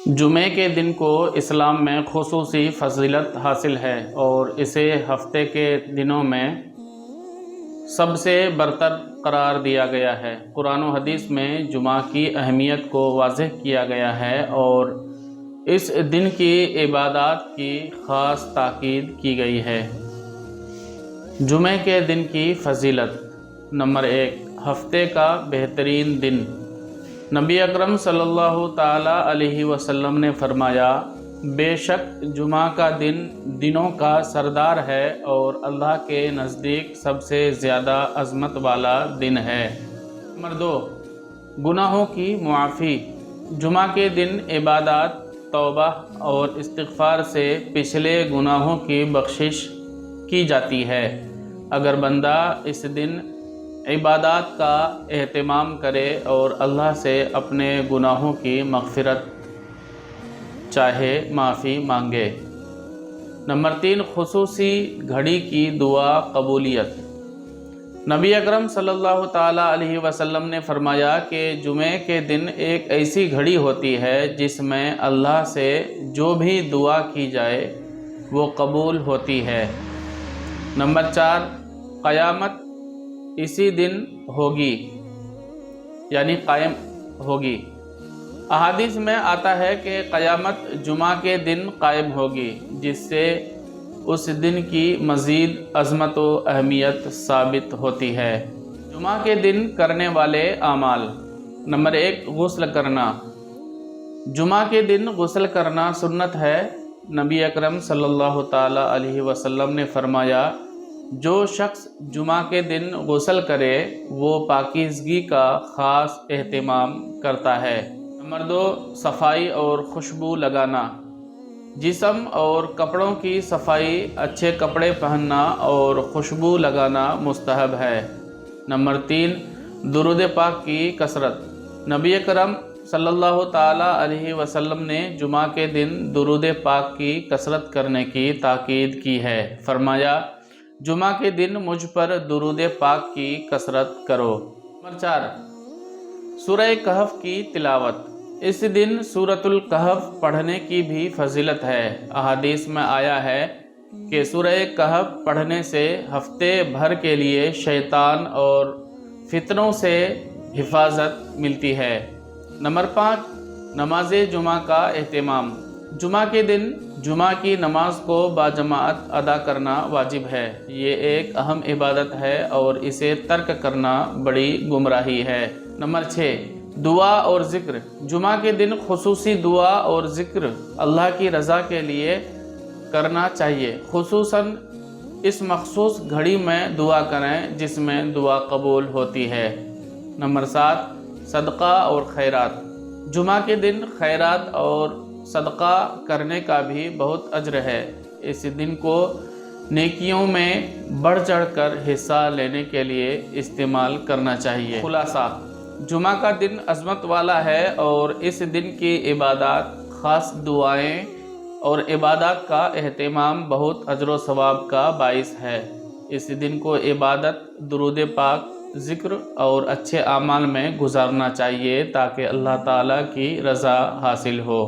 جمعے کے دن کو اسلام میں خصوصی فضیلت حاصل ہے اور اسے ہفتے کے دنوں میں سب سے برتر قرار دیا گیا ہے۔ قرآن و حدیث میں جمعہ کی اہمیت کو واضح کیا گیا ہے اور اس دن کی عبادات کی خاص تاکید کی گئی ہے۔ جمعے کے دن کی فضیلت: نمبر 1، ہفتے کا بہترین دن۔ نبی اکرم صلی اللہ تعالیٰ علیہ وسلم نے فرمایا، بے شک جمعہ کا دن دنوں کا سردار ہے اور اللہ کے نزدیک سب سے زیادہ عظمت والا دن ہے۔ نمبر 2، گناہوں کی معافی۔ جمعہ کے دن عبادات، توبہ اور استغفار سے پچھلے گناہوں کی بخشش کی جاتی ہے۔ اگر بندہ اس دن عبادات کا اہتمام کرے اور اللہ سے اپنے گناہوں کی مغفرت چاہے، معافی مانگے۔ نمبر 3، خصوصی گھڑی کی دعا قبولیت۔ نبی اکرم صلی اللہ تعالیٰ علیہ وسلم نے فرمایا کہ جمعے کے دن ایک ایسی گھڑی ہوتی ہے جس میں اللہ سے جو بھی دعا کی جائے وہ قبول ہوتی ہے۔ نمبر 4، قیامت اسی دن ہوگی، یعنی قائم ہوگی۔ احادیث میں آتا ہے کہ قیامت جمعہ کے دن قائم ہوگی، جس سے اس دن کی مزید عظمت و اہمیت ثابت ہوتی ہے۔ جمعہ کے دن کرنے والے اعمال۔ نمبر 1، غسل کرنا۔ جمعہ کے دن غسل کرنا سنت ہے۔ نبی اکرم صلی اللہ تعالیٰ علیہ وسلم نے فرمایا، جو شخص جمعہ کے دن غسل کرے وہ پاکیزگی کا خاص اہتمام کرتا ہے۔ نمبر 2، صفائی اور خوشبو لگانا۔ جسم اور کپڑوں کی صفائی، اچھے کپڑے پہننا اور خوشبو لگانا مستحب ہے۔ نمبر 3، درود پاک کی کثرت۔ نبی اکرم صلی اللہ تعالیٰ علیہ وسلم نے جمعہ کے دن درود پاک کی کثرت کرنے کی تاکید کی ہے۔ فرمایا، جمعہ کے دن مجھ پر درود پاک کی کثرت کرو۔ نمبر 4، سورہ کہف کی تلاوت۔ اس دن سورۃ الکہف پڑھنے کی بھی فضیلت ہے۔ احادیث میں آیا ہے کہ سورہ کہف پڑھنے سے ہفتے بھر کے لیے شیطان اور فتنوں سے حفاظت ملتی ہے۔ نمبر 5، نماز جمعہ کا اہتمام۔ جمعہ کے دن جمعہ کی نماز کو باجماعت ادا کرنا واجب ہے۔ یہ ایک اہم عبادت ہے اور اسے ترک کرنا بڑی گمراہی ہے۔ نمبر 6، دعا اور ذکر۔ جمعہ کے دن خصوصی دعا اور ذکر اللہ کی رضا کے لیے کرنا چاہیے۔ خصوصاً اس مخصوص گھڑی میں دعا کریں جس میں دعا قبول ہوتی ہے۔ نمبر 7، صدقہ اور خیرات۔ جمعہ کے دن خیرات اور صدقہ کرنے کا بھی بہت اجر ہے۔ اس دن کو نیکیوں میں بڑھ چڑھ کر حصہ لینے کے لیے استعمال کرنا چاہیے۔ خلاصہ، جمعہ کا دن عظمت والا ہے اور اس دن کی عبادات، خاص دعائیں اور عبادات کا اہتمام بہت اجر و ثواب کا باعث ہے۔ اس دن کو عبادت، درود پاک، ذکر اور اچھے اعمال میں گزارنا چاہیے تاکہ اللہ تعالیٰ کی رضا حاصل ہو۔